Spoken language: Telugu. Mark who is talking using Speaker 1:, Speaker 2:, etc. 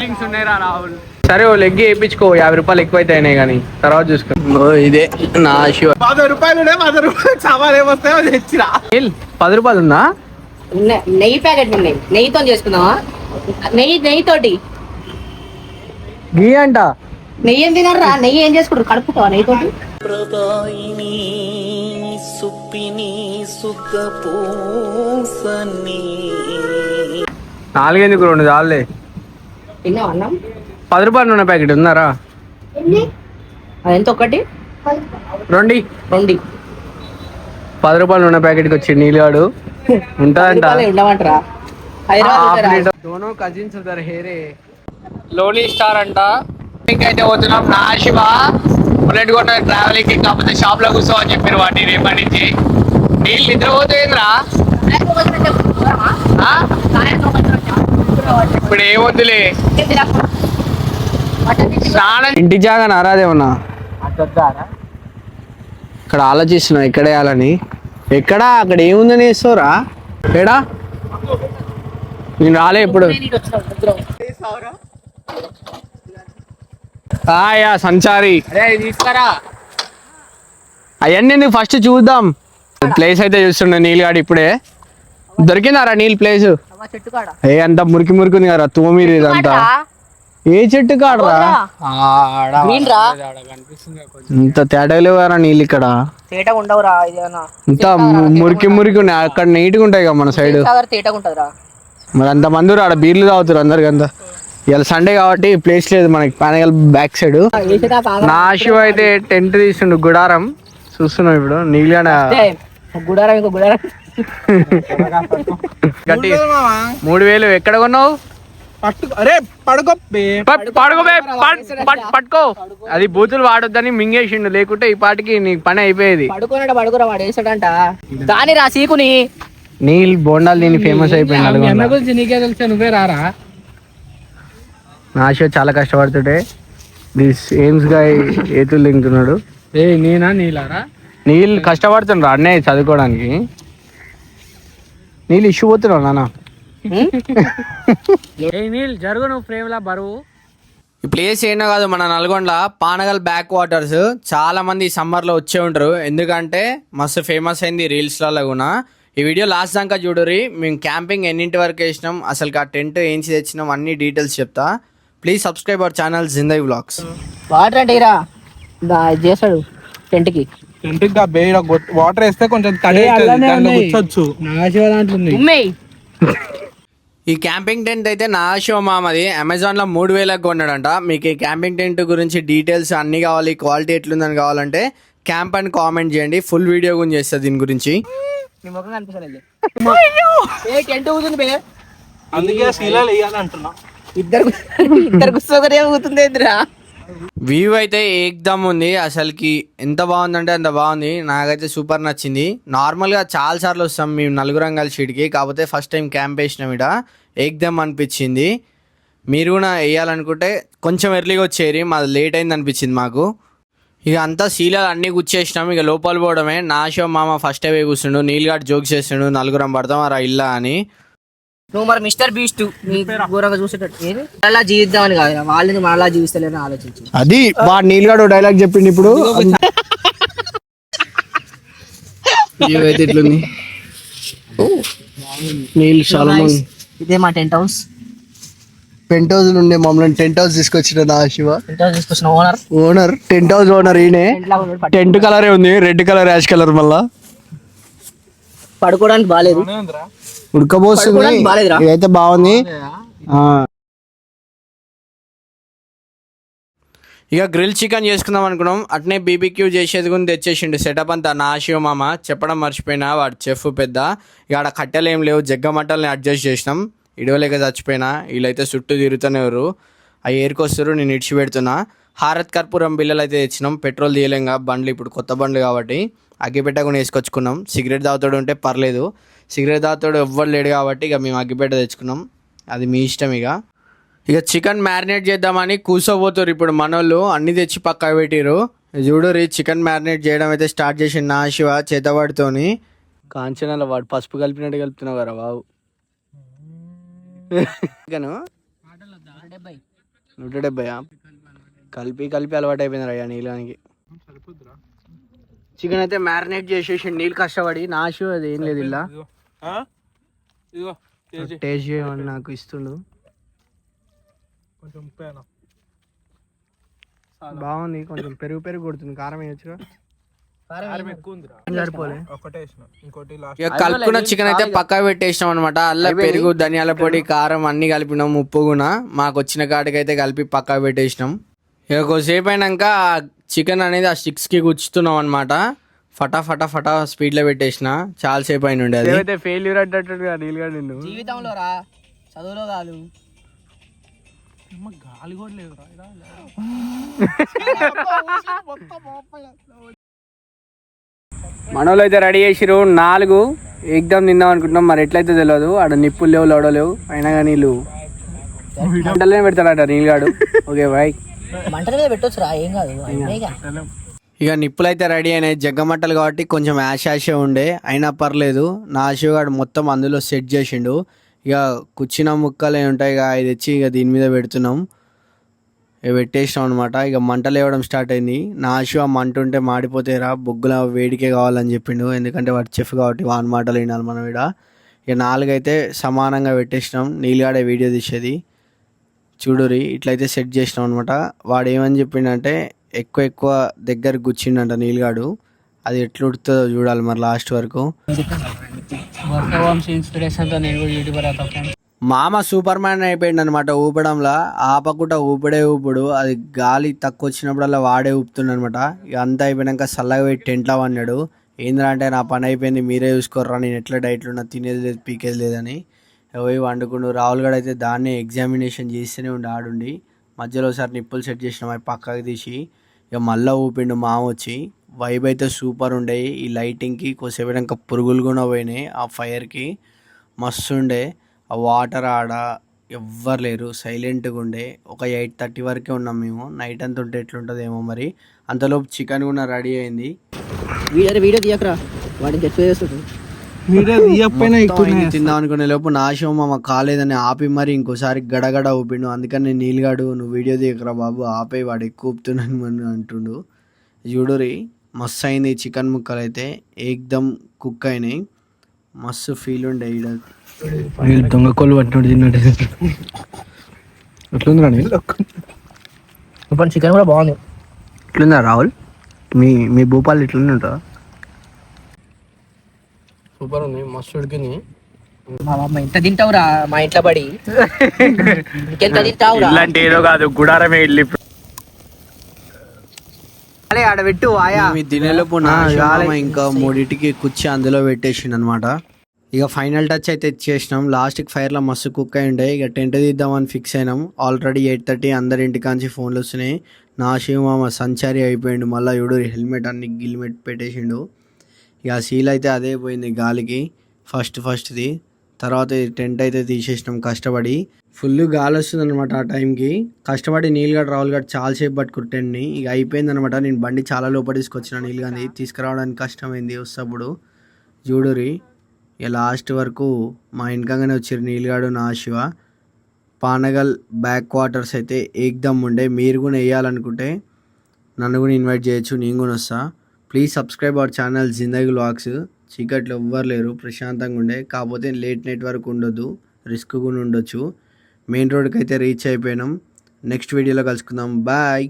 Speaker 1: రాహుల్ సరే ఓ లెగ్ వేయించుకో 50 రూపాయలు ఎక్కువైతే అయినాయి కానీ తర్వాత చూసుకో. ఇదే నా శివ 10 రూపాయలు 10 రూపాయలు సామాన్ ఏమొస్తాయో తెచ్చిరా. 10 రూపాయలు ఉందా?
Speaker 2: నెయ్యి ప్యాకెట్ ఉన్నాయి, నెయ్యితో చేసుకుందామా? నెయ్యితోటి
Speaker 1: గీ అంట.
Speaker 2: నెయ్యి ఏం తినరా? నెయ్యి ఏం చేసుకుంటారు? కడుపుతావా నెయ్యితోటి?
Speaker 1: నాలుగెందుకు 2 చాలే.
Speaker 2: తిన్నావా అన్నం?
Speaker 1: 10 రూపాయలు నూనె ప్యాకెట్ ఉందారా?
Speaker 2: అదెంత? ఒకటి
Speaker 1: 2 10 రూపాయలు నూనె ప్యాకెట్కి వచ్చి నీళ్ళగాడు ఉంటుందంట.
Speaker 2: ఉండమంటారా?
Speaker 1: Dono cousins ఉదర్ here Loni star అంట. ఇంకైతే పోతున్నాం. నా శివ బుల్లెట్ కొన్న ట్రావెలింగ్ కాకపోతే షాప్ లో కూర్చో అని చెప్పారు వాటి రేపటి నుంచి. నీళ్ళు నిద్రపోతుందిరా ఇప్పుడు ఏమొద్దులే. ఇంటి జాగా నారాదేమన్నా ఇక్కడ ఆలోచిస్తున్నా ఎక్కడ వేయాలని. ఎక్కడా అక్కడ ఏముందని వేస్తావురా? ఏడా నేను రాలే ఇప్పుడు. సంచారి తీసుకురా అవన్నీ ఫస్ట్ చూద్దాం. ప్లేస్ అయితే చూస్తుండే నీళ్ళగాడు ఇప్పుడే దొరికిందారా నీళ్ళు ప్లేస్? ఏ అంత మురికి మురికి ఉంది కదా తోమిరి ఇదంతా. ఏ చెట్టు కాడరా? ఇంత తేటగా లేవారా నీళ్ళు ఇక్కడ? ఇంత మురికి మురికి ఉన్నాయి. అక్కడ నీట్గా ఉంటాయి కదా మన సైడ్. మరి అంత మంది ఆడ బీర్లు తాగుతారు అందరికి. అంతా ఇవాళ సండే కాబట్టి ప్లేస్ లేదు మనకి పానగల్ బ్యాక్ సైడ్. నా శివ అయితే టెంట్ తీస్తుండు గుడారం చూస్తున్నాం ఇప్పుడు. నీళ్ళ
Speaker 2: గుడారం
Speaker 1: 3000 ఎక్కడ కొన్నావు? పట్టుకో. అది బూతులు వాడొద్దని మింగేసిండు, లేకుంటే ఈ పాటికి నీ పని అయిపోయేది.
Speaker 2: పడుకురా వాడు వేసాడంట. కానీ రా సీకుని
Speaker 1: నీళ్ళు బోండాలు దీన్ని ఫేమస్ అయిపోయింది.
Speaker 3: గురించి నీకే తెలిసా, నువ్వే రారా?
Speaker 1: నా శివ చాలా కష్టపడుతుంటే దిస్ ఎయిమ్స్ గా ఏతులు తింటున్నాడు.
Speaker 3: నేనా నీళ్ళారా?
Speaker 1: నీళ్ళు కష్టపడుతుండ్రు అన్నయ్య చదువుకోవడానికి. నీళ్ళు ఇష్యూ పోతున్నావు నాన్న.
Speaker 3: నీళ్ళు జరుగు నువ్వు ఫ్రేమ్ లా బరువు.
Speaker 1: ఈ ప్లేస్ ఏంటో కాదు, మన నల్గొండ పానగల్ బ్యాక్ వాటర్స్. చాలా మంది సమ్మర్ లో వచ్చే ఉంటారు, ఎందుకంటే మస్తు ఫేమస్ అయింది రీల్స్ లలో కూడా. ఈ వీడియో లాస్ట్ దాకా చూడరి. మేము క్యాంపింగ్ ఎన్నింటి వరకు వేసినాం, అసలు ఆ టెంట్ ఏంచి తెచ్చినాం అన్ని డీటెయిల్స్ చెప్తా. Please subscribe our channel Zindagi vlogs.
Speaker 2: Water అంటే చేస్తాడు టెంట్ కి.
Speaker 3: వాటర్ వేస్తే కొంచెం
Speaker 1: ఈ క్యాంపింగ్ టెంట్ అయితే నా శివ మామది అమెజాన్ లో 3000కి కొన్నాడంట. మీకు ఈ క్యాంపింగ్ టెంట్ గురించి డీటెయిల్స్ అన్ని కావాలి, క్వాలిటీ ఎట్లుందని కావాలంటే క్యాంప్ అని కామెంట్ చేయండి. ఫుల్ వీడియో గురించి చేస్తా దీని గురించి.
Speaker 2: ఇద్దరు కూర్చోగరే
Speaker 1: వ్యూ అయితే ఏకదమ్ ఉంది. అసలుకి ఎంత బాగుందంటే అంత బాగుంది. నాకైతే సూపర్ నచ్చింది. నార్మల్గా చాలా సార్లు వస్తాం మేము నలుగురం కలిసి ఇటుకి, కాకపోతే ఫస్ట్ టైం క్యాంప్ వేసినాం ఇడ. ఏకదమ్ అనిపించింది. మీరు కూడా వేయాలనుకుంటే కొంచెం ఎర్లీగా వచ్చేరి, మాది లేట్ అయింది అనిపించింది మాకు. ఇక అంతా శీలాలు అన్నీ గుచ్చేసినాం, ఇక లోపల పోవడమే. నా షో మామ ఫస్ట్ అవే కూర్చుండు, నీళ్ళగాడు జోక్స్ చేస్తుండు, నలుగురం పడతాం రా ఇల్లా అని.
Speaker 2: నువ్వు మరి మిస్టర్ బీస్ట్ ఘోరంగా చూసేటట్టు అలా జీవిద్దామని కాదు, వాళ్ళని మనలా జీవిస్తలేని ఆలోచించి
Speaker 1: అది వాడు నీళ్ళగాడు డైలాగ్ చెప్పిండు ఇప్పుడు. అయితే ఇట్లుంది నీళ్ళు సల్మాన్.
Speaker 2: ఇదే మా టెంట్ హౌస్.
Speaker 1: పెంట్ హౌస్ నుండి మమ్మల్ని టెంట్ హౌస్ తీసుకొచ్చిన నా శివ.
Speaker 2: తీసుకొచ్చిన
Speaker 1: ఓనర్ టెంట్ హౌస్ ఓనర్ ఈయనే. టెంట్ కలరే ఉంది, రెడ్ కలర్ యాష్ కలర్. మళ్ళా
Speaker 2: పడుకోవడానికి బాగాలేదు,
Speaker 1: ఉడకబోస్తుంది. ఇదైతే బాగుంది. ఇక గ్రిల్ చికెన్ చేసుకుందాం అనుకున్నాం, అట్నే బీబీక్యూ చేసేది కూడా తెచ్చేసిండు. సెటప్ అంతా నా శివ మామ. చెప్పడం మర్చిపోయినా, వాడు చెఫ్ పెద్ద. ఇక ఆడ కట్టెలు ఏం లేవు, జగ్గ మట్టల్ని అడ్జస్ట్ చేసినాం. ఇడవలేక చచ్చిపోయినా. వీళ్ళైతే చుట్టూ తిరుగుతూనే అవి ఏరుకొస్తారు, నేను ఇడిచి పెడుతున్నా. హారత్ కర్పూరం బిల్లలు అయితే తెచ్చినాం. పెట్రోల్ తీయలేంగా, బండ్లు ఇప్పుడు కొత్త బండ్లు కాబట్టి అగ్గిపెట్టకుండా వేసుకొచ్చుకున్నాం. సిగరెట్ తాగుతాడు ఉంటే పర్లేదు, సిగరెట్ తాగుతాడు ఎవ్వరు లేడు కాబట్టి ఇక మేము అగ్గిపెట్ట తెచ్చుకున్నాం. అది మీ ఇష్టం. ఇక చికెన్ మ్యారినేట్ చేద్దామని కూర్చోబోతారు ఇప్పుడు మనోళ్ళు. అన్నీ తెచ్చి పక్క పెట్టిరు. చూడరు చికెన్ మ్యారినేట్ చేయడం అయితే స్టార్ట్ చేసి నా శివ చేతవాడితోని. కాంచనాల వాడు పసుపు కలిపినట్టు కలుపుతున్నావు కదా బాబు. చికెన్ 170 కలిపి కలిపి అలవాటు అయిపోయింది రయ్యా నీళ్ళకి. చికెన్ అయితే మ్యారినేట్ చేసేసి నీళ్ళు కష్టపడి నాశు అది ఏం లేదు ఇలా టేస్ట్ చేయమని నాకు ఇస్తుండు.
Speaker 3: కొంచెం
Speaker 1: బాగుంది. కొంచెం పెరుగు పెరుగు కొడుతుంది. కారం వేయచ్చుగా. కలుపుకున్న చికెన్ అయితే పక్కా పెట్టేసినాం అనమాట. అల్లా పెరుగు ధనియాల పొడి కారం అన్ని కలిపినాం. ఉప్పు కూడా మాకు వచ్చిన కాడికి అయితే కలిపి పక్కా పెట్టేసినాం. ఇక కొద్దిసేపు అయినాక చికెన్ అనేది ఆ స్టిక్స్ కి గుచ్చుతున్నాం అనమాట. ఫటా ఫటా ఫటా స్పీడ్ లో పెట్టేసిన. చాలా సేపు అయిన ఉండే అది ఫెయిల్యూర్ అడ్డట్టుగా నీళ్ళగా నిన్ను
Speaker 2: జీవితంలో రా చదువులో కాదు
Speaker 3: గాలి కూడా లేదు.
Speaker 1: మనోళ్ళు అయితే రెడీ చేసిరు. 4 ఎగ్దమ్ తిందాం అనుకుంటున్నాం. మరి ఎట్లయితే తెలియదు. ఆడ నిప్పులు లేవు లోడలేవు. అయినా కానీ నీళ్ళు మంటలనే పెడతాడట నీళ్ళగాడు. Okay bye.
Speaker 2: మంటల మీద పెట్టొచ్చు రా ఏం కాదు.
Speaker 1: ఇక నిప్పులు అయితే రెడీ అయినాయి. జగ్గమట్టలు కాబట్టి కొంచెం యాషే ఉండే అయినా పర్లేదు. నా ఆశగాడు మొత్తం అందులో సెట్ చేసిండు. ఇక కూర్చున్న ముక్కలు ఉంటాయి ఇక అది తెచ్చి ఇక దీని మీద పెడుతున్నాం. ఇక పెట్టేసినాం అనమాట. ఇక మంటలు వేయడం స్టార్ట్ అయింది. నా ఆశ ఆ మంట ఉంటే మాడిపోతేరా బొగ్గుల వేడికే కావాలని చెప్పిండు. ఎందుకంటే వాడు చెఫ్ కాబట్టి వాని మాటలు వినాలి మనం ఇక్కడ. ఇక 4 అయితే సమానంగా పెట్టేసినాం. నీళ్ళగాడే వీడియో తీసేది చూడురి. ఇట్లయితే సెట్ చేసినాం అనమాట. వాడు ఏమని చెప్పిండంటే ఎక్కువ దగ్గర గుచ్చిండంట నీళ్ళగాడు. అది ఎట్లా ఉడుతుందో చూడాలి మరి లాస్ట్ వరకు. మామ సూపర్ మ్యాన్ అయిపోయింది అనమాట ఊపడంలా. ఆపకుండా ఊపుడు. అది గాలి తక్కువ వచ్చినప్పుడల్లా వాడే ఊపుతుండ అనమాట. ఇక అంతా అయిపోయినాక చల్లగా పోయి టెంట్లో అన్నాడు. ఏంద్రా అంటే నా పని అయిపోయింది మీరే చూసుకోర్రా, నేను ఎట్లా డైట్లో ఉన్నా తినేది లేదు పీకేది లేదని పోయి వండుకుండు. రాహుల్ గడ్ అయితే దాన్ని ఎగ్జామినేషన్ చేస్తూనే ఉండి ఆడుండి మధ్యలో ఒకసారి నిప్పులు సెట్ చేసినాం అవి పక్కకి తీసి. ఇక మళ్ళీ ఊపిండు మామ వచ్చి. వైబ్ అయితే సూపర్ ఉండే. ఈ లైటింగ్కి కొద్దిసేపు పురుగులు కూడా పోయినాయి. ఆ ఫైర్కి మస్తు ఉండే. ఆ వాటర్ ఆడ ఎవ్వరు లేరు. సైలెంట్గా ఉండే. ఒక 8:30 వరకే ఉన్నాం మేము. నైట్ అంతా ఉంటే ఎట్లుంటుందేమో మరి. అంతలోపు చికెన్ కూడా రెడీ అయింది.
Speaker 2: వీడియో తీయకరా వాడిని గట్టి చేస్తాడు.
Speaker 1: తిందాం అనుకునే లోపు నాశం మామ కాలేదని ఆపి మరి ఇంకోసారి గడగడ ఊపిండు. అందుకని నేను నీళ్ళగాడు నువ్వు వీడియో తీయకరా బాబు ఆపే వాడు ఎక్కువ ఊపుతున్నాను అని అంటుండు. చూడురి మస్తు అయింది. చికెన్ ముక్కలు అయితే ఏకదమ్ కుక్ అయినాయి. మస్తు ఫీల్ ఉండే. ఈడ దొంగ కోళ్ళు పట్టినట్టు తిన్నట్టు ఎట్లుందిరా
Speaker 2: ఇప్పుడు చికెన్ కూడా బాగుంది.
Speaker 1: ఎట్లుందా రాహుల్ మీ భూపాలు ఎట్లుంటా? సూపర్ ఉంది. మస్తు ఉడికింది.
Speaker 2: మా అమ్మ ఎంత తింటావురా మా ఇంట్లో పడి ఇంకెంత తింటావురా.
Speaker 3: ఇలాంటి ఏదో కాదు గుడారమే ఇల్లు.
Speaker 1: ఆడ పెట్టు ఆయా మీ తినేలోపు ఇంకా 3టికి కూర్చి అందులో పెట్టేసిండు అనమాట. ఇక ఫైనల్ టచ్ అయితే ఇచ్చేసినాం. లాస్ట్కి ఫైర్లో మస్తు కుక్ అయి ఉండే. ఇక టెంట్ తీద్దామని ఫిక్స్ అయినాం. ఆల్రెడీ 8:30 అందరి ఇంటికాంచి ఫోన్లు వస్తున్నాయి. నా శివమామ సంచారి అయిపోయిండు. మళ్ళీ ఎవడు హెల్మెట్ అన్ని గిల్మెట్ పెట్టేసిండు. ఇక సీల్ అయితే అదే పోయింది గాలికి ఫస్ట్ది. తర్వాత టెంట్ అయితే తీసేసినాం కష్టపడి. ఫుల్ గాలి వస్తుంది అనమాట ఆ టైంకి. కష్టపడి నీళ్ళగడ్డ రాహుల్ గడ్ చాలాసేపు పట్టుకుని టెంట్ని. ఇక అయిపోయింది అనమాట. నేను బండి చాలా లోపల తీసుకొచ్చిన నీళ్ళగాని తీసుకురావడానికి కష్టమైంది వస్తప్పుడు. చూడురి ఇక లాస్ట్ వరకు మా వెనకంగానే వచ్చారు నీళ్ళగాడు నా శివ. పానగల్ బ్యాక్ వాటర్స్ అయితే ఏకదమ్ ఉండే. మీరు కూడా వేయాలనుకుంటే నన్ను కూడా ఇన్వైట్ చేయొచ్చు. నేను కూడా వస్తా. Please subscribe our channel Zindagi vlogs. చీకట్లో ఎవ్వరు లేరు. ప్రశాంతంగా ఉండే. కాకపోతే లేట్ నైట్ వరకు ఉండొద్దు. రిస్క్ కూడా ఉండొచ్చు. మెయిన్ రోడ్కి అయితే రీచ్ అయిపోయినాం. నెక్స్ట్ వీడియోలో కలుసుకుందాం. బాయ్.